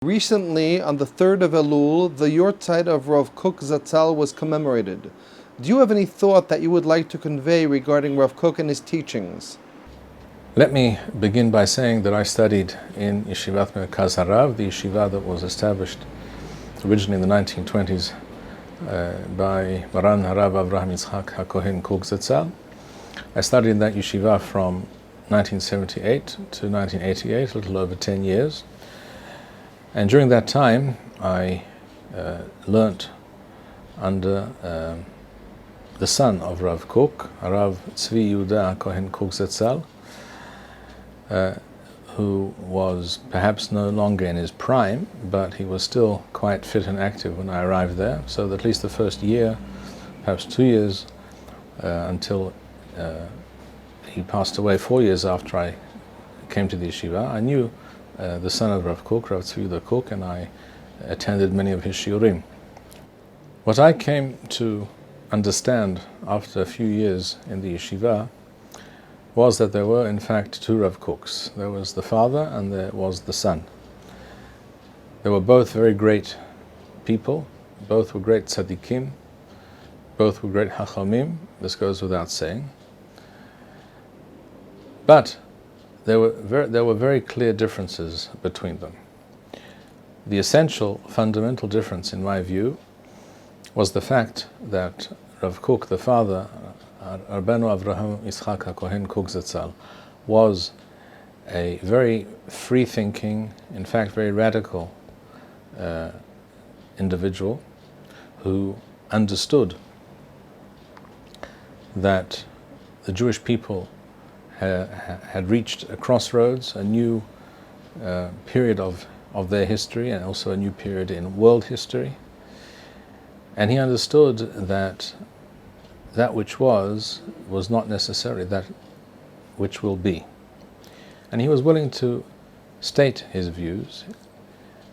Recently, on the 3rd of Elul, the Yortzeit of Rav Kook Zatzal was commemorated. Do you have any thought that you would like to convey regarding Rav Kook and his teachings? Let me begin by saying that I studied in Yeshivat Merkaz Harav, the yeshiva that was established originally in the 1920s by Maran Harav Avraham Yitzchak HaKohen Kook Zatzal. I studied in that yeshiva from 1978 to 1988, a little over 10 years. And during that time, I learnt under the son of Rav Kook, Rav Tzvi Yehuda Kohen Kook Zatzal, who was perhaps no longer in his prime, but he was still quite fit and active when I arrived there. So that at least the first year, perhaps 2 years, until he passed away 4 years after I came to the yeshiva, I knew the son of Rav Kook, Rav Tzvi Yehuda Kook, and I attended many of his shiurim. What I came to understand after a few years in the yeshiva was that there were in fact two Rav Kooks. There was the father and there was the son. They were both very great people, both were great tzaddikim, both were great hachamim, this goes without saying. But there were very clear differences between them. The essential, fundamental difference, in my view, was the fact that Rav Kook, the father, Rabbeinu Avraham Yitzchak HaKohen Kook Zatzal, was a very free-thinking, in fact very radical individual who understood that the Jewish people had reached a crossroads, a new period of their history, and also a new period in world history. And he understood that that which was not necessarily that which will be. And he was willing to state his views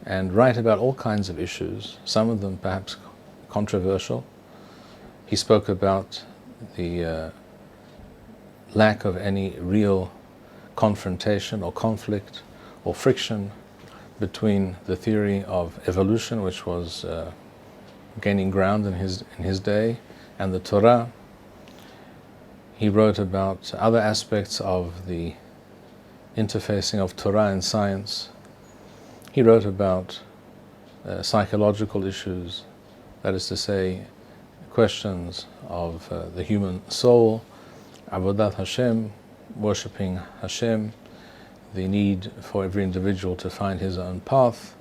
and write about all kinds of issues, some of them perhaps controversial. He spoke about the lack of any real confrontation or conflict or friction between the theory of evolution, which was gaining ground in his day, and the Torah. He wrote about other aspects of the interfacing of Torah and science. He wrote about psychological issues, that is to say, questions of the human soul, Avodat Hashem, worshipping Hashem, the need for every individual to find his own path.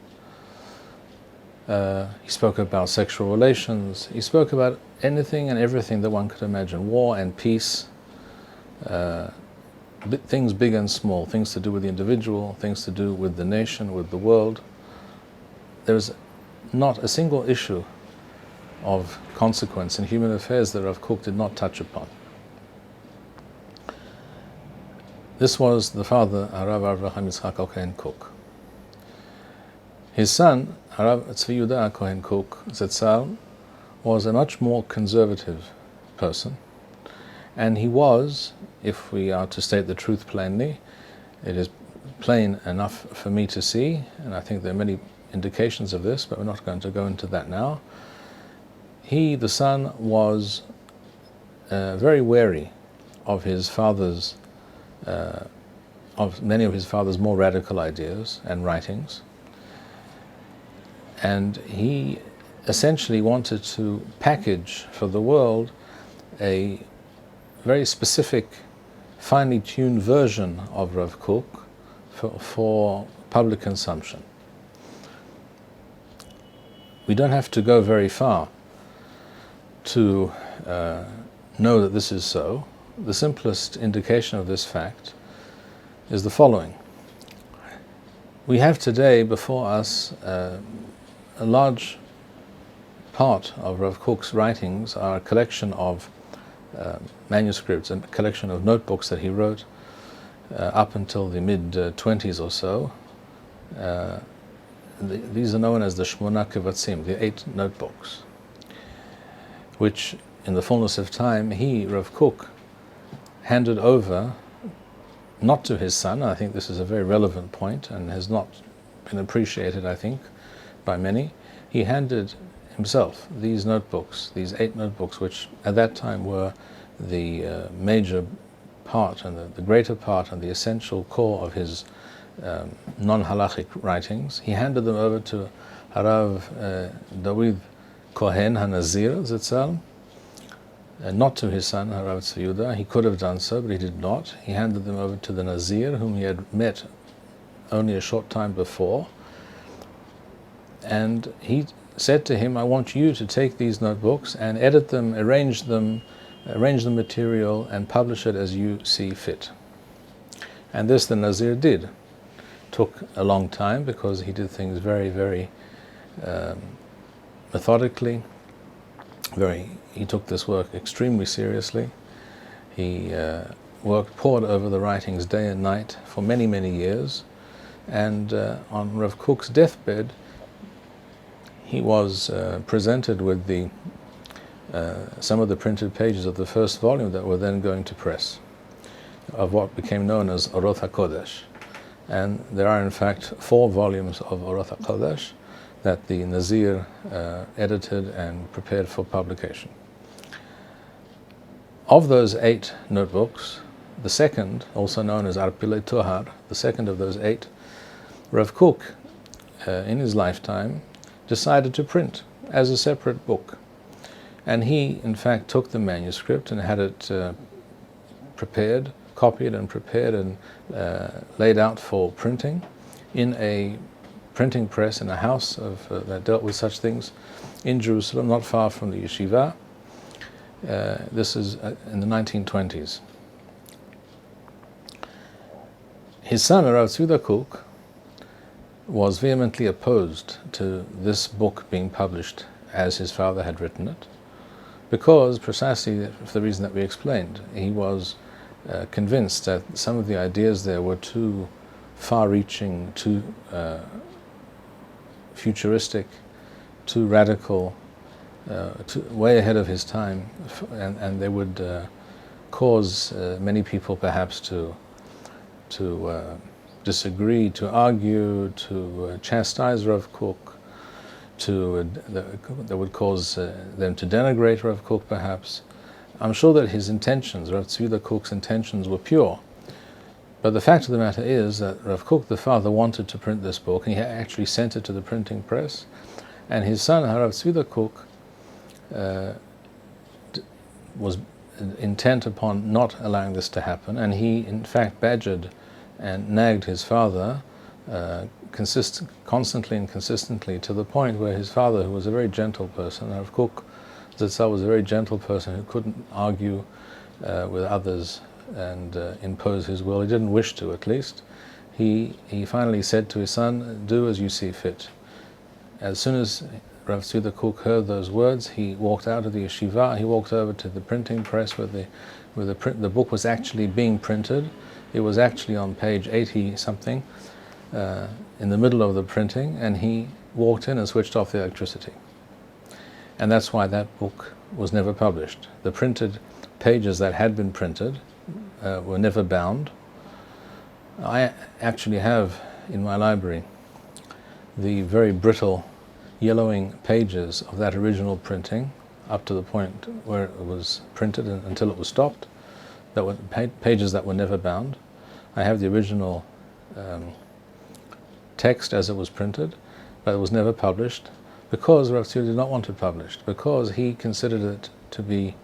He spoke about sexual relations. He spoke about anything and everything that one could imagine, war and peace, things big and small, things to do with the individual, things to do with the nation, with the world. There's not a single issue of consequence in human affairs that Rav Kook did not touch upon. This was the father, Rav Avraham Yitzchak HaKohen Kook. His son, Rav Tzvi Yehuda Kohen Kook Zatzal, was a much more conservative person, and he was, if we are to state the truth plainly, it is plain enough for me to see, and I think there are many indications of this, but we're not going to go into that now. He, the son, was very wary of his father's of many of his father's more radical ideas and writings, and he essentially wanted to package for the world a very specific, finely tuned version of Rav Kook for public consumption. We don't have to go very far to know that this is so. The simplest indication of this fact is the following. We have today before us a large part of Rav Kook's writings are a collection of manuscripts and a collection of notebooks that he wrote up until the mid-20s or so. These are known as the Shmona Kevatzim, the 8 notebooks, which in the fullness of time he, Rav Kook, handed over not to his son. I think this is a very relevant point and has not been appreciated, I think, by many. He handed himself these notebooks, these 8 notebooks, which at that time were the major part and the greater part and the essential core of his non-halachic writings. He handed them over to Harav David Kohen HaNazir Zitzal, not to his son Harav Tzvi. He could have done so, but he did not. He handed them over to the Nazir, whom he had met only a short time before, and he said to him, I want you to take these notebooks and edit them, arrange the material and publish it as you see fit. And this the Nazir did. Took a long time because he did things very, very methodically. He took this work extremely seriously. He pored over the writings day and night for many, many years. And on Rav Kook's deathbed, he was presented with some of the printed pages of the first volume that were then going to press, of what became known as Oroth HaKodesh. And there are in fact 4 volumes of Oroth HaKodesh that the Nazir edited and prepared for publication. Of those 8 notebooks, the second, also known as Arpilei Tohar, the second of those 8, Rav Kook, in his lifetime, decided to print as a separate book. And he, in fact, took the manuscript and had it prepared, copied and prepared and laid out for printing in a printing press in a house that dealt with such things in Jerusalem, not far from the yeshiva. This is in the 1920s. His son, Rav Kook, was vehemently opposed to this book being published as his father had written it, because precisely for the reason that we explained. He was convinced that some of the ideas there were too far-reaching, too futuristic, too radical, way ahead of his time, and they would cause many people perhaps to disagree, to argue, to chastise Rav Kook, that would cause them to denigrate Rav Kook perhaps. I'm sure that his intentions, Rav Tzvi Kook's intentions, were pure. But the fact of the matter is that Rav Kook, the father, wanted to print this book, and he actually sent it to the printing press. And his son, Harav Tzvi Kook, was intent upon not allowing this to happen, and he, in fact, badgered and nagged his father constantly and consistently, to the point where his father, who was a very gentle person, Rav Kook Zitzal was a very gentle person who couldn't argue with others and impose his will. He didn't wish to, at least. He finally said to his son, do as you see fit. As soon as Rav Tzvi Kook heard those words, he walked out of the yeshiva, he walked over to the printing press where the book was actually being printed. It was actually on page 80-something, in the middle of the printing, and he walked in and switched off the electricity. And that's why that book was never published. The printed pages that had been printed were never bound. I actually have in my library the very brittle yellowing pages of that original printing up to the point where it was printed and until it was stopped. That were pages that were never bound. I have the original text as it was printed, but it was never published because Rav Tzvi did not want it published, because he considered it to be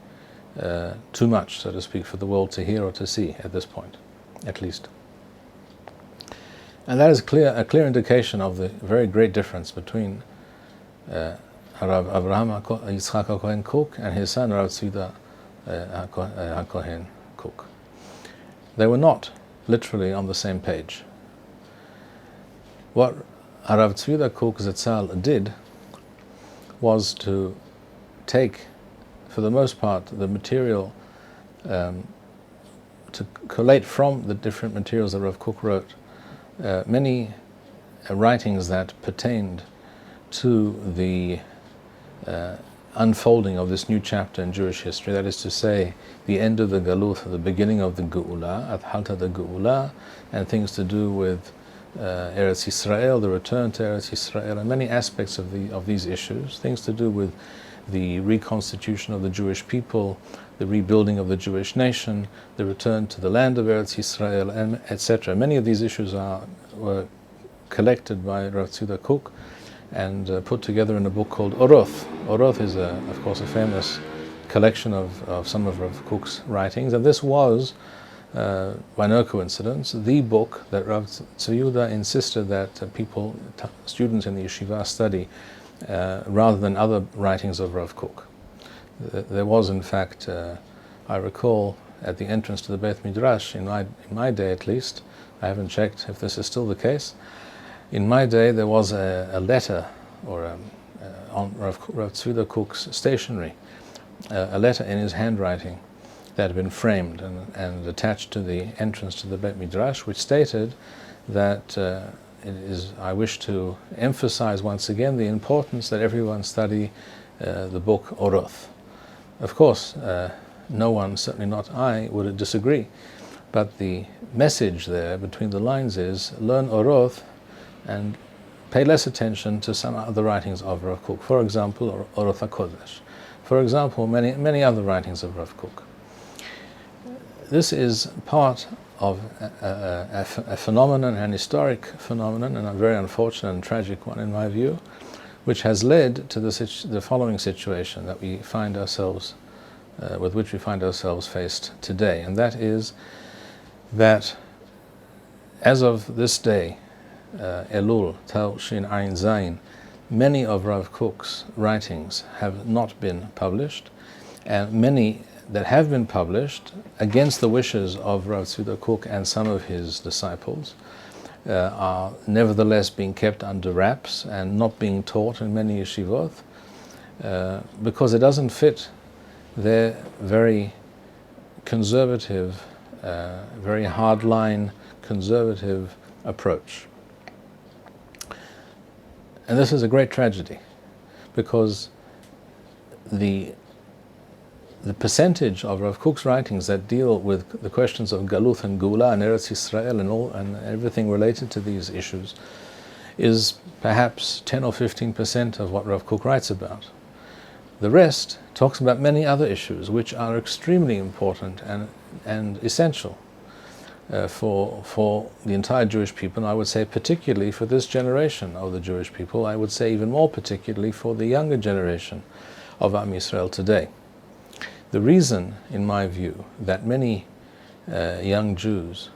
too much, so to speak, for the world to hear or to see at this point, at least. And that is a clear indication of the very great difference between Rav Avraham Yitzchak HaKohen Kook and his son Rav Tzvi HaKohen Kook. They were not literally on the same page. What Rav Tzvi Kook Zitzal did was to take, for the most part, the material, to collate from the different materials that Rav Kook wrote, many writings that pertained to the unfolding of this new chapter in Jewish history, that is to say, the end of the Galut, the beginning of the Geula, Athalta the Geula, and things to do with Eretz Yisrael, the return to Eretz Yisrael, and many aspects of these issues, things to do with the reconstitution of the Jewish people, the rebuilding of the Jewish nation, the return to the land of Eretz Yisrael, and etc. Many of these issues were collected by Rav Kook and put together in a book called Oroth. Oroth is, of course, a famous collection of some of Rav Kook's writings, and this was, by no coincidence, the book that Rav Tzvi insisted that students in the yeshiva study rather than other writings of Rav Kook. There was, in fact, I recall, at the entrance to the Beit Midrash, in my day at least, I haven't checked if this is still the case, in my day there was a letter on Rav Tzvi Kook's stationery, a letter in his handwriting that had been framed and attached to the entrance to the Beit Midrash, which stated that I wish to emphasize once again the importance that everyone study the book Oroth. Of course, no one, certainly not I, would disagree, but the message there between the lines is learn Oroth and pay less attention to some other writings of Rav Kook. For example, Oroth HaKodesh. For example, many other writings of Rav Kook. This is part of a phenomenon, an historic phenomenon, and a very unfortunate and tragic one in my view, which has led to the following situation that we find ourselves, with which we find ourselves faced today, and that is that as of this day, Elul Tavshin Ayin Zayin, many of Rav Kook's writings have not been published, and many that have been published, against the wishes of Rav Tzvi Kook and some of his disciples, are nevertheless being kept under wraps and not being taught in many yeshivot, because it doesn't fit their very conservative, very hardline conservative approach. And this is a great tragedy, because the percentage of Rav Kook's writings that deal with the questions of Galuth and Gula and Eretz Yisrael and everything related to these issues is perhaps 10 or 15% of what Rav Kook writes about. The rest talks about many other issues which are extremely important and essential for the entire Jewish people, and I would say particularly for this generation of the Jewish people. I would say even more particularly for the younger generation of Am Yisrael today. The reason, in my view, that many young Jews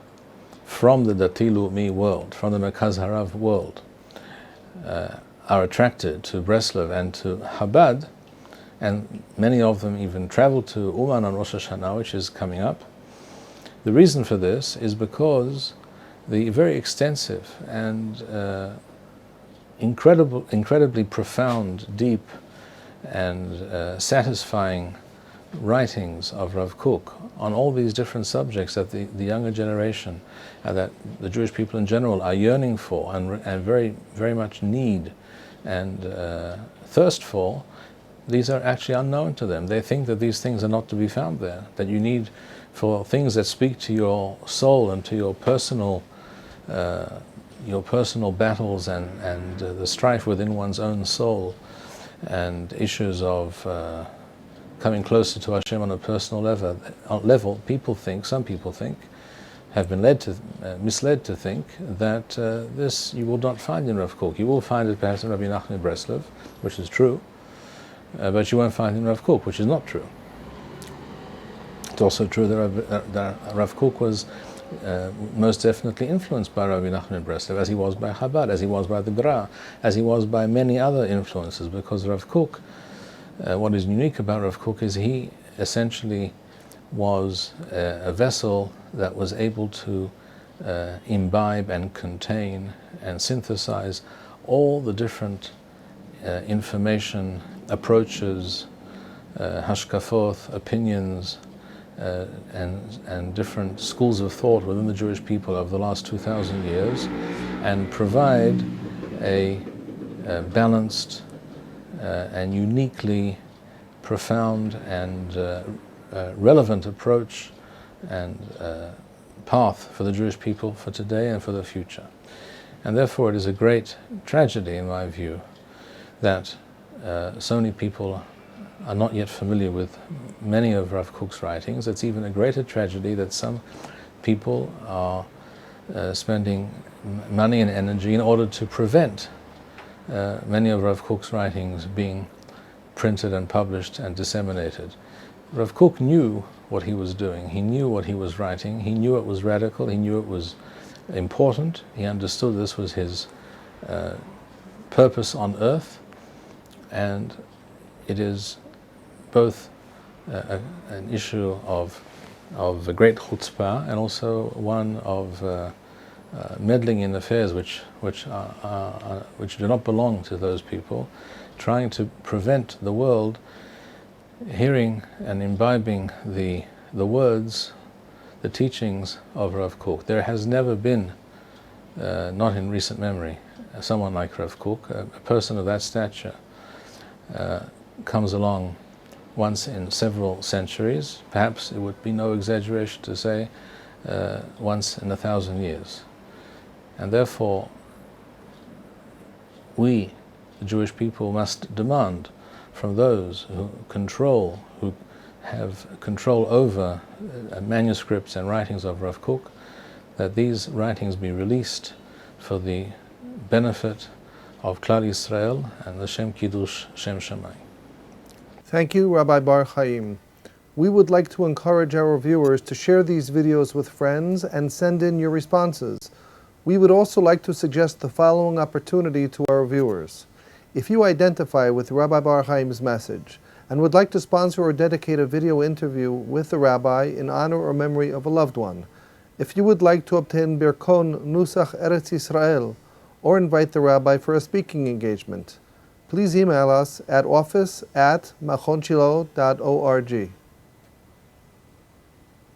from the Dati Leumi world, from the Merkaz Harav world, are attracted to Breslov and to Chabad, and many of them even travel to Uman on Rosh Hashanah, which is coming up. The reason for this is because the very extensive and incredibly profound, deep, and satisfying writings of Rav Kook on all these different subjects that the younger generation, that the Jewish people in general are yearning for and very, very much need and thirst for, these are actually unknown to them. They think that these things are not to be found there, that you need, for things that speak to your soul and to your personal battles and the strife within one's own soul, and issues of coming closer to Hashem on a personal level. Some people think, have been misled to think that this you will not find in Rav Kook. You will find it perhaps in Rabbi Nachman Breslov, which is true, but you won't find it in Rav Kook, which is not true. It's also true that Rav Kook was most definitely influenced by Rabbi Nachman Breslov, as he was by Chabad, as he was by the Gra, as he was by many other influences, because Rav Kook, what is unique about Rav Kook is he essentially was a vessel that was able to imbibe and contain and synthesize all the different information, approaches, hashkafot, opinions, and different schools of thought within the Jewish people over the last 2,000 years, and provide a balanced and uniquely profound and relevant approach and path for the Jewish people for today and for the future. And therefore it is a great tragedy, in my view, that so many people are not yet familiar with many of Rav Kook's writings. It's even a greater tragedy that some people are spending money and energy in order to prevent many of Rav Kook's writings being printed and published and disseminated. Rav Kook knew what he was doing. He knew what he was writing. He knew it was radical. He knew it was important. He understood this was his purpose on earth, and it is both an issue of a great chutzpah and also one of meddling in affairs which do not belong to those people, trying to prevent the world hearing and imbibing the words, the teachings of Rav Kook. There has never been, not in recent memory, someone like Rav Kook, a person of that stature, comes along once in several centuries. Perhaps it would be no exaggeration to say once in 1,000 years. And therefore, we, the Jewish people, must demand from those who have control over manuscripts and writings of Rav Kook, that these writings be released for the benefit of Klal Yisrael and the Shem Kiddush Shem Shamayim. Thank you, Rabbi Bar-Hayim. We would like to encourage our viewers to share these videos with friends and send in your responses. We would also like to suggest the following opportunity to our viewers. If you identify with Rabbi Bar-Hayim's message and would like to sponsor or dedicate a video interview with the rabbi in honor or memory of a loved one, if you would like to obtain Birkon Nusach Eretz Yisrael or invite the rabbi for a speaking engagement, please email us at office@machonshilo.org.